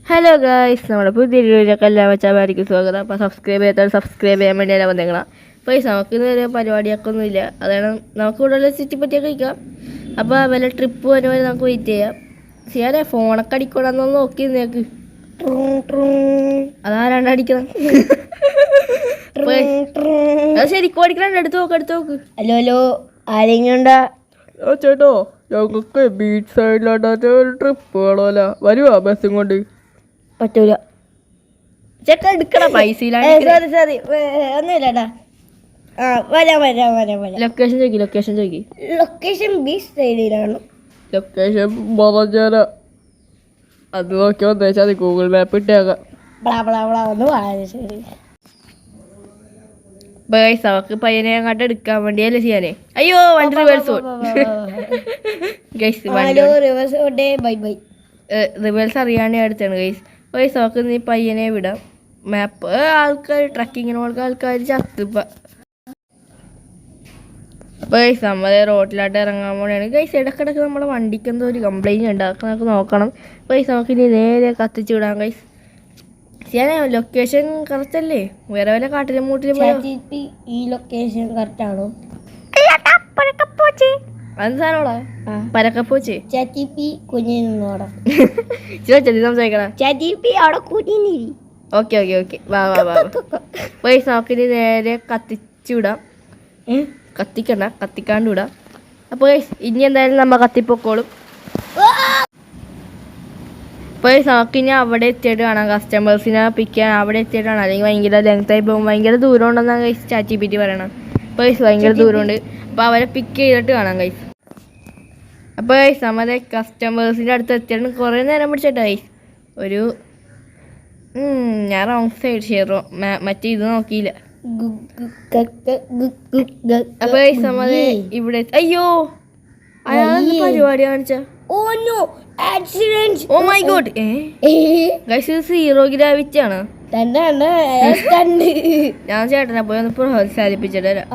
Hello guys, നമ്മുടെ പുതിയ വീഡിയോയിലേക്ക് എല്ലാ മച്ചാമാർക്കും സ്വാഗതം. അപ്പോൾ സബ്സ്ക്രൈബ് ചെയ്യാൻ വേണ്ടിയാണ് വന്നേക്കണം. അപ്പോൾ ഈ നമുക്ക് ഇതുവരെ പരിപാടിയൊക്കെ ഒന്നുമില്ല, അതാണ് നമുക്ക് കൂടുതൽ ചുറ്റിപ്പറ്റിയൊക്കെ കഴിക്കാം. അപ്പോൾ വല്ല ട്രിപ്പ് വരുന്ന വരെ നമുക്ക് വെയിറ്റ് ചെയ്യാം. ചെയ്യാനേ ഫോണൊക്കെ അടിക്കൂടാന്ന് നോക്കി നിന്നേക്ക്. അതാരാണ്ട് അടിക്കണം. അത് ശരിക്കും അടിക്കണം. എടുത്ത് നോക്ക്. ഹലോ ആരെങ്കിലും ഉണ്ടാ ചേട്ടോ? ഞങ്ങൾക്ക് ബീച്ച് സൈഡിലോട്ട് ഒരു ട്രിപ്പ് വേണമല്ല, വരുവാ ബസ്സും കൊണ്ട്? പറ്റൂല ചേട്ടാ, എടുക്കണം പൈസ. സോറി ഒന്നുമില്ലടാ. വരാം. ലൊക്കേഷൻ ചോദിക്കും. ലൊക്കേഷൻ ബീച്ച് സൈഡിലാണ്. ലൊക്കേഷൻ പറഞ്ഞാൽ അത് നോക്കി വന്നേച്ചാൽ മതി. ഗൂഗിൾ മാപ്പ് ഇട്ടേക്കാം. ശരി ബേസ് അവക്ക് പയ്യനെ അങ്ങോട്ട് എടുക്കാൻ വേണ്ടിയല്ലേ ചെയ്യാനേ. അയ്യോ, വണ്ടി റിവേഴ്സ് റിവേഴ്സ് അറിയാണ്ട് അടുത്താണ് ഗൈസ്. ബേസ് അവക്ക് നീ പയ്യനെ വിടാം. മാപ്പ് ആൾക്കാർ ട്രക്കിങ്ങിന് കൊടുക്കുക, ആൾക്കാർ ചത്തുപ്പ. ബേസ് നമ്മളെ റോഡിലോട്ട് ഇറങ്ങാൻ വേണ്ടിയാണ് ഗൈസ്. ഇടക്കിടക്ക് നമ്മുടെ വണ്ടിക്ക് എന്തോ ഒരു കംപ്ലൈൻറ്റ് ഉണ്ട്, അതൊക്കെ നമുക്ക് നോക്കണം. ബേസ് നമുക്ക് ഇനി നേരെ കത്തിച്ച് വിടാം ഗൈസ്. ചെയ്യാനേ ലൊക്കേഷൻ കറക്റ്റ് അല്ലേ? വേറെ വല്ല കാട്ടിലും മൂട്ടിലും ഈ ലൊക്കേഷൻ കറക്റ്റ് ആണോ? അത് സാധനോടാ പരക്കപ്പോച്ചേ. സംസാരിക്കണം. ഓക്കെ വാ പൈസ നോക്കിന് നേരെ കത്തിച്ചു വിടാം. കത്തിക്കാണ്ട് വിടാം. അപ്പോൾ ഇനി എന്തായാലും നമ്മ കത്തിപ്പൊക്കോളും. ഇപ്പോൾ നമുക്കിനി അവിടെ എത്തിയിട്ട് കാണാം. കസ്റ്റമേഴ്സിനെ പിക്ക് ചെയ്യാൻ അവിടെ എത്തിയിട്ട് കാണാം. അല്ലെങ്കിൽ ഭയങ്കര ലെങ്തായി പോകും. ഭയങ്കര ദൂരം ഉണ്ടെന്നാണ് കൈസ് ChatGPT പറയണം. അപ്പോൾ ഭയങ്കര ദൂരമുണ്ട്. അപ്പോൾ അവരെ പിക്ക് ചെയ്തിട്ട് കാണാം കൈസ്. അപ്പോൾ കൈസ് നമ്മുടെ കസ്റ്റമേഴ്സിൻ്റെ അടുത്ത് എത്തിയിട്ട് കുറേ നേരം പിടിച്ചിട്ട് കൈസ്. ഒരു ഞാൻ റോങ് സൈഡ് ഷെയറോ മറ്റേ ഇത് നോക്കിയില്ല. അപ്പോൾ കൈസ് നമ്മുടെ ഇവിടെ അയ്യോ അയാൾ പരിപാടി കാണിച്ചാ. ഓ മൈ ഗോഡ്, ഗൈസ് ഇത് 0 ഗ്രാവിറ്റി ആണ്. ഞാൻ ചേട്ടനെ പോയി ഒന്ന് പ്രോത്സാഹിപ്പിച്ചിട്ട് വരാം.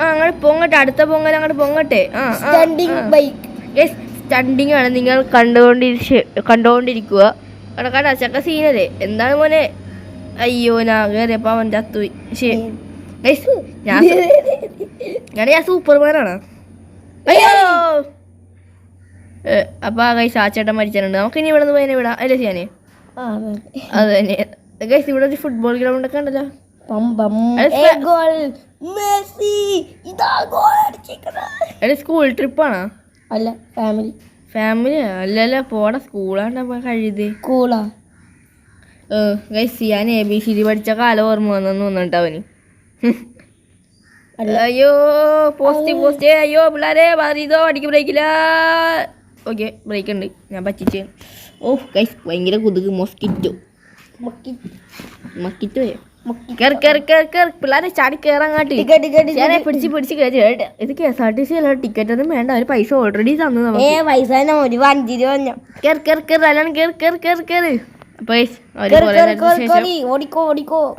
അങ്ങോട്ട് പൊങ്ങട്ടെ, അടുത്ത പൊങ്ങൽ അങ്ങോട്ട് പൊങ്ങട്ടെ. സ്റ്റണ്ടിങ് ആണ് നിങ്ങൾ കണ്ടുകൊണ്ടിരിക്കുക. കടക്കാട് അച്ചക്ക സീനല്ലേ. എന്താണ് മോനെ? അയ്യോ, ഞാൻ കയറിയപ്പോ അവൻ ചത്തുപോയി. ഞാൻ സൂപ്പർമാനാണ്. അയ്യോ, അപ്പൊ ഗൈസ് ആ ചേട്ടൻ മരിച്ചിട്ടുണ്ട്. നമുക്ക് ഇനി ഇവിടെ നിന്ന് പോയി വിടാം അല്ലേ ചെയ്യാനേ? അത് തന്നെ ഗൈസ്. ഇവിടെ ഒരു ഫുട്ബോൾ ഗ്രൗണ്ട് ഒക്കെ ഉണ്ടല്ലോ. സ്കൂൾ ട്രിപ്പാണോ? അല്ല, ഫാമിലി അല്ലല്ലോ. പോടാ, സ്കൂളാണ്ട് കഴുതി. സ്കൂളാ ഗൈസ്. ഞാൻ ABCD പഠിച്ച കാലം ഓർമ്മ വന്നു തോന്നിട്ട് അവന്. അയ്യോ പോസ്റ്റ് അയ്യോ പിള്ളേരെ മാറിയതോ. അടിക്ക് ബ്രേക്കില്ല. ഓക്കെ, ബ്രേക്ക് ഉണ്ട്. ഞാൻ പറ്റിച്ച്. ഓ ഗൈസ്, ഭയങ്കര കൊതുക്. മൊസ്കിറ്റോ പിള്ളേരെ ചാടി കയറാങ്ങാട്ട്. പിടിച്ച് കയറി. ഇത് KSRTC അല്ല, ടിക്കറ്റ് ഒന്നും വേണ്ട. അവര് പൈസ ഓൾറെഡി തന്നു.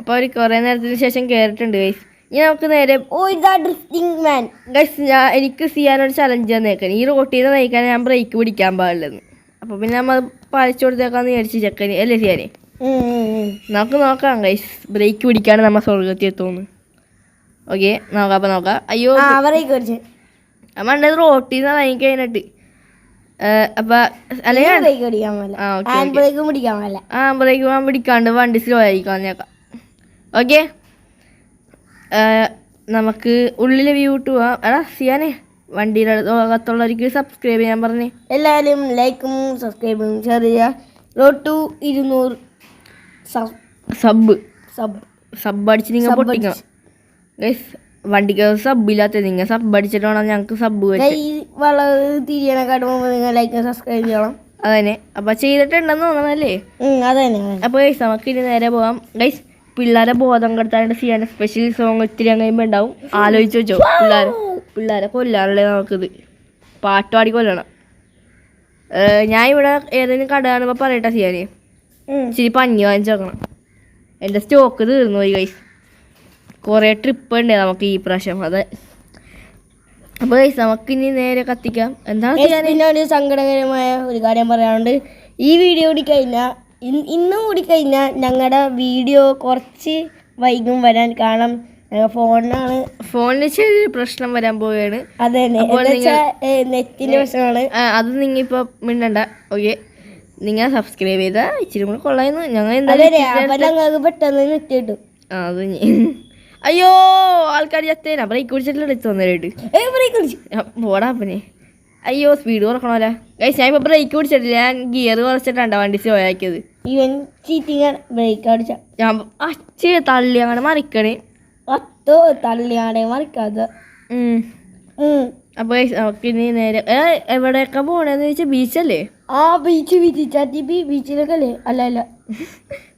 അവര് കുറെ നേരത്തിന് ശേഷം കേറിട്ടുണ്ട് ഗൈസ്. ഇനി നമുക്ക് നേരെ എനിക്ക് ചെയ്യാനൊരു ചലഞ്ച് തന്നേക്കാൻ. ഈ റോട്ടിൽ നിന്ന് നയിക്കാൻ ഞാൻ ബ്രേക്ക് പിടിക്കാൻ പാടില്ലെന്ന്. അപ്പൊ പിന്നെ നമ്മൾ പാലിച്ചു കൊടുത്തേക്കാന്ന് വിചാരിച്ചു ചെക്കന് അല്ലേ ചെയ്യാനേ. നമുക്ക് നോക്കാം ഗൈസ്. ബ്രേക്ക് പിടിക്കാണ് നമ്മ സ്വർഗത്തിൽ എത്തുന്നു. ഓക്കെ, നോക്കാം. അയ്യോ, അമ്മ റോട്ടിൽ നിന്ന് നയിക്കാൻ കഴിഞ്ഞിട്ട്. അപ്പൊ ബ്രേക്ക് പിടിക്കാണ്ട് വണ്ടി സ്ലോ ആയിരിക്കാം. ഓക്കെ, നമുക്ക് ഉള്ളിലെ വ്യൂ ഇട്ട് പോവാം. എടാ സിയാനെ, വണ്ടിയുടെ അകത്തുള്ളവർക്ക് സബ്സ്ക്രൈബ് ചെയ്യാൻ പറഞ്ഞേ. എല്ലാവരും ലൈക്കും സബ്സ്ക്രൈബും ഷെയർ ചെയ്യുക. റോഡ് ടു 200 സബ് അടിച്ച് നിങ്ങൾ പൊട്ടിക്കണം ഗൈസ്. വണ്ടിക്ക് സബ് ഇല്ലാത്ത നിങ്ങൾ സബ് അടിച്ചിട്ട് വേണം ഞങ്ങൾക്ക് സബ് നിങ്ങൾ ലൈക്കും സബ്സ്ക്രൈബ് ചെയ്യണം. അതന്നെ. അപ്പൊ ചെയ്തിട്ടുണ്ടെന്ന് തോന്നണല്ലേ? അതന്നെ. അപ്പൊ ഗൈസ് നമുക്ക് ഇനി നേരെ പോവാം ഗൈസ്. പിള്ളേരെ ബോധം കെടുത്താണ്ട് ചെയ്യാൻ സ്പെഷ്യൽ സോങ് ഇത്തിരി കഴിയുമ്പോൾ ഉണ്ടാവും. ആലോചിച്ച് വെച്ചോ. പിള്ളേരെ കൊല്ലാനല്ലേ നമുക്കിത്. പാട്ട് പാടി കൊല്ലണം. ഞാൻ ഇവിടെ ഏതെങ്കിലും കട കാണുമ്പോൾ പറയട്ടെ ചെയ്യാന്. ഇച്ചിരി പഞ്ഞി വാങ്ങിച്ചു വെക്കണം. എൻ്റെ സ്റ്റോക്ക് തീർന്നു പോയി ഗൈസ്. കുറേ ട്രിപ്പ് ഉണ്ട് നമുക്ക് ഈ പ്രാവശ്യം. അതെ. അപ്പോൾ ഗൈസ് നമുക്കിനി നേരെ കത്തിക്കാം. എന്താണ് ചെയ്യാൻ? സങ്കടകരമായ ഒരു കാര്യം പറയാനുണ്ട്. ഈ വീഡിയോ കഴിഞ്ഞാൽ ഇന്നും കൂടി കഴിഞ്ഞാൽ ഞങ്ങളുടെ വീഡിയോ കുറച്ച് വൈകും വരാൻ. കാരണം ഫോണിന് ചെറിയൊരു പ്രശ്നം വരാൻ പോവുകയാണ്. അതെ, നെറ്റിന്റെ പ്രശ്നമാണ്. അത് നിങ്ങൾ ഇപ്പൊ മിണ്ടണ്ട. ഓക്കെ, നിങ്ങൾ സബ്സ്ക്രൈബ് ചെയ്താ ഇച്ചിരി കൂടെ കൊള്ളായിരുന്നു. ഞങ്ങൾ എന്തായാലും പെട്ടെന്ന് നെറ്റ് കിട്ടും. അത് അയ്യോ ആൾക്കാർ ചത്തേനാ ബ്രേക്ക് കുടിച്ചിട്ടില്ല എടുത്ത് വന്നേരായിട്ട് പോടാപ്പനെ. അയ്യോ സ്പീഡ് കുറക്കണമല്ലോ ഗൈസ്. ഞാൻ ഇപ്പൊ ബ്രേക്ക് പിടിച്ചിട്ടില്ല, ഞാൻ ഗിയർ കുറച്ചിട്ടാണ് വണ്ടി സ്ലോ ആക്കിയത്. ഇവൻ ചീറ്റിങ് ബ്രേക്ക് അടിച്ച ഞാൻ തള്ളി അങ്ങനെ മറിക്കണേ. തള്ളിയാണെ മറിക്കാതെ. അപ്പൊ നമുക്ക് ഇനി നേരെ എവിടെയൊക്കെ പോണേന്ന് ചോദിച്ചാൽ ബീച്ചല്ലേ? ആ ബീച്ച് ബീച്ചിലൊക്കെ അല്ലേ? അല്ല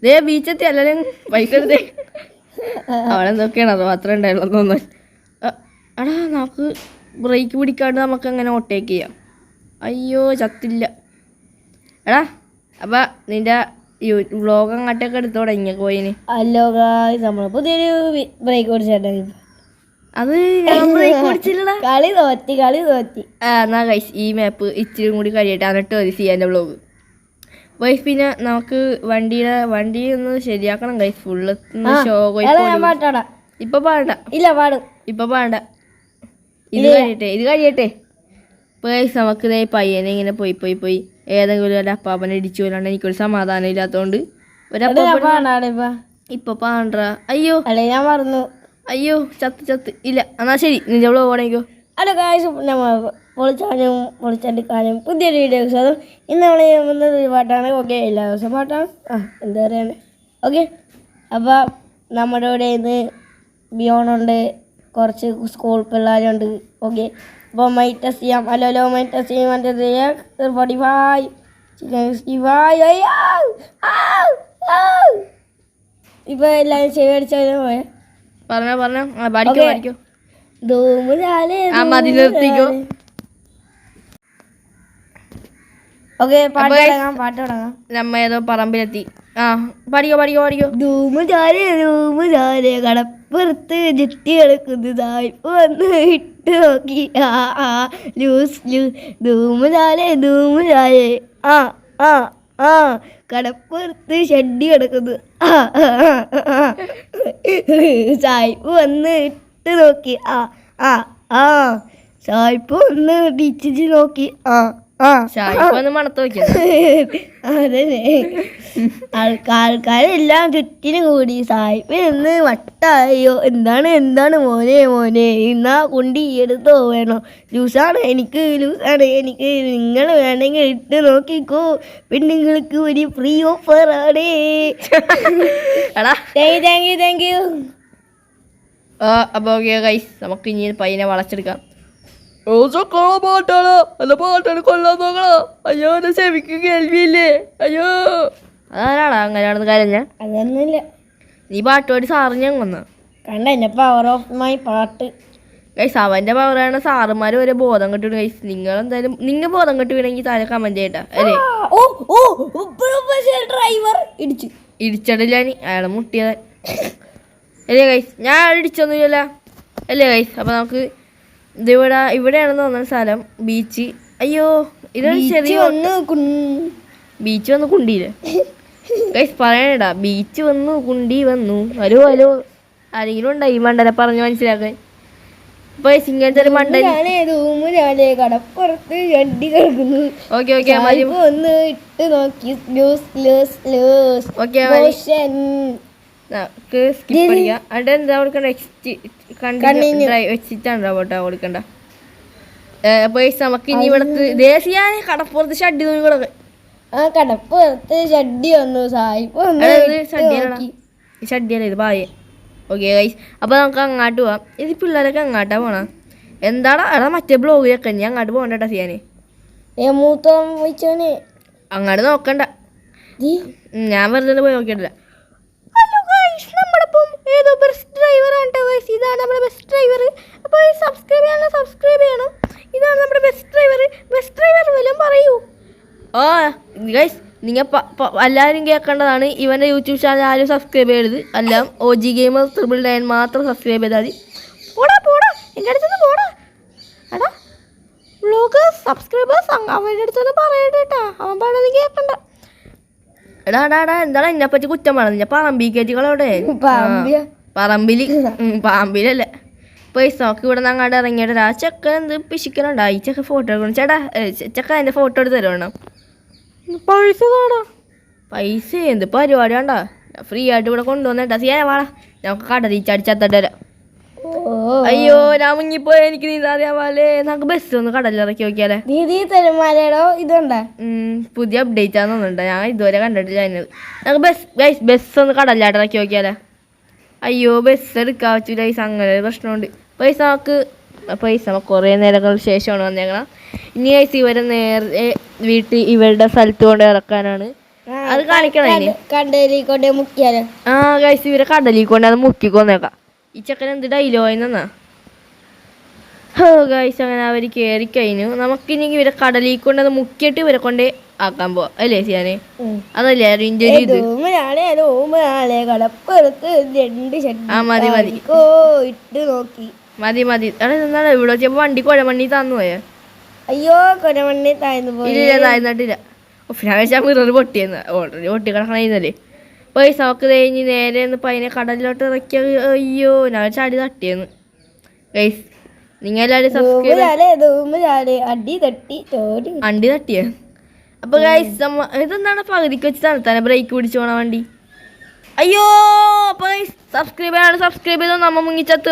ദേ ബീച്ചെത്തി. അല്ലേ പൈസ എടുത്തേ അവിടെ എന്തൊക്കെയാണ് അത് മാത്രമേ ഉണ്ടായുള്ളൂ തോന്നുന്നു. എടാ നമുക്ക് ബ്രേക്ക് പിടിക്കാണ്ട് നമുക്ക് അങ്ങനെ ഓട്ടേക്ക് ചെയ്യാം. അയ്യോ ചത്തില്ല. എടാ അപ്പം നിന്റെ വ്ളോഗ് അങ്ങോട്ടൊക്കെ എടുത്തു തുടങ്ങിയ കോയിന്. ഹലോ ഗായ്സ്, നമ്മൾ പുതിയൊരു ബ്രേക്ക് പിടിച്ചിട്ടുണ്ടായി. അത് ഞാൻ ബ്രേക്ക് പിടിച്ചില്ലടാ. കളി തോറ്റി. എന്നാ ഗൈസ് ഈ മാപ്പ് ഇച്ചിരി കൂടി കഴിയട്ടെ, എന്നിട്ട് മതി ചെയ്യാൻ്റെ വ്ളോഗ്. ഗൈസ് പിന്നെ നമുക്ക് വണ്ടി ഒന്ന് ശരിയാക്കണം ഗൈസ്. ഫുള്ള് ഷോ ഇപ്പൊ പാടണ്ട. ഇല്ല പാടും. ഇപ്പൊ പാടണ്ട, ഇത് കഴിയട്ടെ. ഇപ്പൊ ഗൈസ് നമുക്ക് ഇതേ പയ്യനെ ഇങ്ങനെ പോയി ഏതെങ്കിലും ഒരു അപ്പാപ്പനെ ഇടിച്ചു പോലാണ്ട് എനിക്കൊരു സമാധാനം ഇല്ലാത്തോണ്ട് ഇപ്പൊ പാണ്ട. അയ്യോ ഞാൻ പറഞ്ഞു. അയ്യോ ചത്ത് ഇല്ല. എന്നാ ശരി, നിന്റെ വ്ളോഗ് ഓടേക്കോ. ഹലോ ഗായ്സ്, പൊളിച്ചടിക്കാനും പുതിയൊരു വീഡിയോസ്. അതും ഇന്ന് നമ്മൾ ചെയ്യുന്നത് ഒരു പാട്ടാണ്. ഓക്കെ, എല്ലാ ദിവസവും പാട്ടാണ്. എന്താ പറയുക. ഓക്കെ, അപ്പോൾ നമ്മുടെ ഇവിടെ ഇന്ന് ബിയോണുണ്ട്, കുറച്ച് സ്കൂൾ പിള്ളേരുണ്ട്. ഓക്കെ, അപ്പോൾ മൈറ്റ് ടെസ്റ്റ് ചെയ്യാം. ഹലോ മൈറ്റ് ടെസ്റ്റ് ചെയ്യാം. 45 ഇപ്പോൾ എല്ലാവരും ശരിയടിച്ചാലും പോയാൽ പറഞ്ഞോ പാടിക്കോ. നിർത്തിക്കോ. ഓക്കെ, പാട്ട് തുടങ്ങാം. നമ്മ ഏതോ പറമ്പിലെത്തി. പാടിക്കോ. ധൂമ് ചാരെ കടപ്പുറത്ത് ജെറ്റി കിടക്കുന്നതായി വന്ന് ഇട്ട് നോക്കി. ധൂമ് ചാരെ കടപ്പുറത്ത് ഷഡ്ഡി കിടക്കുന്നു. സായിപ്പ് വന്ന് ഇട്ട് നോക്കി. സായിപ്പ് വന്ന് ടീച്ചർ നോക്കി. അതെ, ആൾക്കാരെല്ലാം ചുറ്റിനും കൂടി. സായിപ്പ് നിന്ന് വട്ടായോ. എന്താണ് മോനെ എന്നാ കൊണ്ടി എടുത്തോ? വേണോ? ലൂസാണ് എനിക്ക്. നിങ്ങൾ വേണമെങ്കിൽ ഇട്ട് നോക്കിക്കോ. പെണ്ണുങ്ങൾക്ക് ഒരു ഫ്രീ ഓഫർ ആണ്. Thank you. അപ്പോൾ ഓക്കെ ഗൈസ്, നമുക്ക് ഇനി പയ്യനെ വളച്ചെടുക്കാം. പാട്ടാണ് കൊല്ലാൻ നോക്കണോ? അയ്യോ ചെവിക്ക് കേൾവിയില്ലേ? അയ്യോ അതാരാടാ അങ്ങനെയാണെന്ന് കരഞ്ഞ? അതൊന്നുമില്ല, നീ പാട്ട് പാടി സാറിന് ഞാൻ കൊന്ന കണ്ട എന്നെ പവർ ഓഫ് മൈ പാട്ട്. ഗൈസ് അവന്റെ പവറാണ്. സാറുമാർ ഒരു ബോധം കെട്ടി. ഗൈസ് നിങ്ങൾ എന്തായാലും ബോധം കെട്ടി വീണെങ്കിൽ താഴെ കമന്റ് ചെയ്യട്ടാ. അല്ലേ ഡ്രൈവർ ഇടിച്ചിടില്ല, അയാളെ മുട്ടിയതാ. അല്ലേ ഗൈസ്, ഞാൻ ഇടിച്ചൊന്നുമില്ല അല്ലേ ഗൈസ്. അപ്പൊ നമുക്ക് ഇവിടെയാണെന്ന് തോന്നുന്ന സ്ഥലം ബീച്ച്. അയ്യോ ഇതൊരു ചെറിയ ബീച്ച് വന്ന് കുണ്ടിയില്ലേ ഗൈസ്? പറയണടാ, ബീച്ച് വന്നു കുണ്ടി വന്നു. ഹലോ ആരെങ്കിലും ഉണ്ടായി മണ്ടല പറഞ്ഞു മനസ്സിലാക്കാൻ? ഇപ്പൊ ഇങ്ങനത്തെ ഒരു മണ്ടൽ കടപ്പുറത്ത് ചട്ടി കിടക്കുന്നു. ഓക്കെ ഒന്ന് ഇട്ട് നോക്കി. സ്കിപ്പ് ചെയ്യാം. അവിടെ എന്താ കൊടുക്കണ്ട? എക്സിറ്റാണ് കൊടുക്കണ്ട. നമുക്ക് ഇനി ഇവിടത്ത് ദേശീയ കടപ്പുറത്ത് ഷഡ്ഡി നോക്കി. കടപ്പുറത്ത് ഷഡ്ഡി വന്നു. ഷഡ്ഡിയല്ല ഇത് പായ. ഓക്കെ ഗൈസ്, അപ്പോൾ നമുക്ക് അങ്ങോട്ട് പോവാം. ഇത് പിള്ളേരൊക്കെ അങ്ങോട്ടാ പോണ. എന്താടാ എടാ മറ്റേ ബ്ലോഗിലൊക്കെ ഞാൻ അങ്ങോട്ട് പോകണ്ടേട്ടാ ചെയ്യാന്. അങ്ങോട്ട് നോക്കണ്ട, ഞാൻ വെറുതെ പോയി നോക്കിയിട്ടില്ല. നമ്മളിപ്പം ഏതോ ബെസ്റ്റ് ഡ്രൈവർ ആണ്. ഇതാണ് നമ്മുടെ ബെസ്റ്റ് ഡ്രൈവർ. അപ്പോൾ സബ്സ്ക്രൈബ് ചെയ്യണം. ഇതാണ് നമ്മുടെ ബെസ്റ്റ് ഡ്രൈവർ വല്ലതും പറയൂ. ഗൈസ് നിങ്ങൾ എല്ലാവരും കേൾക്കേണ്ടതാണ്. ഇവൻ്റെ യൂട്യൂബ് ചാനൽ ആരും സബ്സ്ക്രൈബ് ചെയ്യരുത്. എല്ലാം OG Gamer 999 മാത്രം സബ്സ്ക്രൈബ് ചെയ്താൽ മതി. പോടാ എൻ്റെ അടുത്തുനിന്ന് പോടാ. എടാ വ്ളോഗേഴ്സ് സബ്സ്ക്രൈബേഴ്സ് അവൻ്റെ അടുത്തൊന്ന് പറയട്ടെ കേട്ടാ. അവൻ പറഞ്ഞത് കേൾക്കണ്ട. എടാ എന്താണ് എന്നെ പറ്റി കുറ്റം പറഞ്ഞ പറമ്പി കയറ്റികളവിടെ പാമ്പിയ പറമ്പില് പാമ്പിലല്ലേ പൈസ നോക്കി ഇവിടെ നിന്ന് അങ്ങോട്ട് ഇറങ്ങിയിട്ട് ആ ചെക്കൻ എന്ത് പിശിക്കലുണ്ടാ ഈ ചെക്കൻ ഫോട്ടോ എടുക്കണം ചേട്ടാ ചെക്കൻ അതിന്റെ ഫോട്ടോ എടുത്ത് തരുവണം പൈസ പൈസ എന്ത് പരിപാടി വേണ്ടാ ഫ്രീ ആയിട്ട് ഇവിടെ കൊണ്ടുവന്നേട്ടാ സിയാനെ വാടാ നമുക്ക് കടലിച്ചടിച്ചത്തട്ട് തരാം അയ്യോ ഞാൻ മുങ്ങിപ്പോയി എനിക്ക് നീന്താറിയാ പോലെ നമുക്ക് ബസ് ഒന്ന് കടലിറക്കി നോക്കിയാലേ ദീദി തരുമാലോ ഇതുണ്ടാ പുതിയ അപ്ഡേറ്റ് ആണെന്നുണ്ട് ഞാൻ ഇതുവരെ കണ്ടിട്ടില്ല അതിനത് നമുക്ക് ബസ് ഒന്ന് കടലിലാട്ടിറക്കി നോക്കിയാലേ അയ്യോ ബസ് എടുക്കാൻ പറ്റൂല പൈസ അങ്ങനെ ഒരു പ്രശ്നമുണ്ട് പൈസ കുറേ നേരങ്ങൾക്ക് ശേഷമാണ് വന്നേക്കണം ഇനി പൈസ ഇവരെ നേരെ വീട്ടിൽ ഇവരുടെ സ്ഥലത്ത് കൊണ്ട് ഇറക്കാനാണ് അത് കാണിക്കണം കടലിൽ മുക്കിയാലോ ആ ഗൈസ് ഇവരെ കടലിൽ കൊണ്ട് അത് മുക്കിക്കൊന്നേക്കാം ഈ ചെക്കൻ എന്ത് ഡൈലോയെന്നാ ഹോ ഗൈസ് അങ്ങനെ അവർ കയറി കഴിഞ്ഞു നമുക്കിനി ഇവരെ കടലിൽ കൊണ്ട് അത് മുക്കിയിട്ട് ഇവരെ കൊണ്ട് ആക്കാൻ പോവാം അല്ലേ സിയാനെ അതല്ലേ അതിൻ്റെ ഒരു ഇത് ആ മതി എടാ എന്താണ് ഇവിടെ വെച്ചപ്പോ വണ്ടി കുഴമണ്ണി തന്നു പോയ അയ്യോ കുഴമണ്ണി താഴ്ന്നു പോയി ഇല്ല താഴ്ന്നിട്ടില്ല ഞാൻ വെച്ചാൽ മിറർ പൊട്ടിയെന്ന് ഓൾറെഡി പൊട്ടി കിടക്കണല്ലേ പൈസ ഒക്കെ കഴിഞ്ഞ് നേരെ പൈനെ കടലിലോട്ട് ഇറക്കിയ അയ്യോ ഞാൻ ചാടി തട്ടിയെന്ന് ഗൈസ് നിങ്ങളെല്ലാവരും സബ്സ്ക്രൈബ് അണ്ടി തട്ടിയ അപ്പൊ ഗൈസ് ഇതെന്താണ് പകുതിക്ക് വെച്ച് തണുത്താനെ ബ്രേക്ക് പിടിച്ചു പോണ വണ്ടി അയ്യോ അപ്പൊ സബ്സ്ക്രൈബ് ചെയ്തോ നമ്മ മുങ്ങിച്ചത്ത്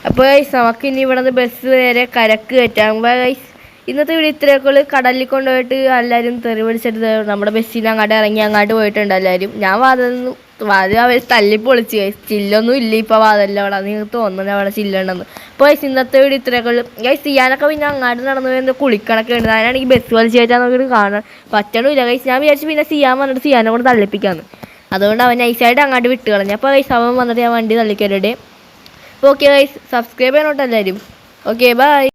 അപ്പൊ ഗൈസ് നമുക്ക് ഇനി ഇവിടെ നിന്ന് ബസ് നേരെ കരക്ക് കയറ്റാം ഗൈസ് ഇന്നത്തെ വീഡിയോ ഇത്രയൊക്കെ ഉള്ളു കടലിൽ കൊണ്ടുപോയിട്ട് എല്ലാവരും തെറി പിടിച്ചിട്ട് നമ്മുടെ ബസ്സിൽ അങ്ങോട്ട് ഇറങ്ങി അങ്ങോട്ട് പോയിട്ടുണ്ട് എല്ലാവരും ഞാൻ വാതിൽ അവർ തല്ലി പൊളിച്ച് ഗൈസ് ചില്ലൊന്നും ഇല്ല ഇപ്പോൾ വാതിലില്ല അവിടെ നിങ്ങൾക്ക് തോന്നുന്നത് അവിടെ ചില്ലുണ്ടെന്ന് അപ്പോൾ ഗൈസ് ഇന്നത്തെ വീഡിയോ ഇത്രയൊക്കെ ഉള്ളു ഗൈസ് ചെയ്യാനൊക്കെ പിന്നെ അങ്ങോട്ട് നടന്നു പോയി കുളിക്കണൊക്കെ ഉണ്ട് അതിനാണെങ്കിൽ ബസ് വലിച്ച് കയറ്റാൻ നോക്കിയിട്ട് കാണാൻ പറ്റണില്ല ഗൈസ് ഞാൻ വിചാരിച്ചു പിന്നെ ചെയ്യാൻ വന്നിട്ട് ചെയ്യാനെ കൊണ്ട് തള്ളിപ്പിക്കാന്ന് അതുകൊണ്ട് അവൻ നൈസായിട്ട് അങ്ങോട്ട് വിട്ട് കളഞ്ഞു അപ്പോൾ ഗൈസ് അവൻ വന്നിട്ട് ഞാൻ വണ്ടി തള്ളിക്കരുടെ അപ്പോൾ ഓക്കെ ഗൈസ് സബ്സ്ക്രൈബ് ചെയ്യണോട്ടോ എല്ലാവരും ഓക്കെ ബൈ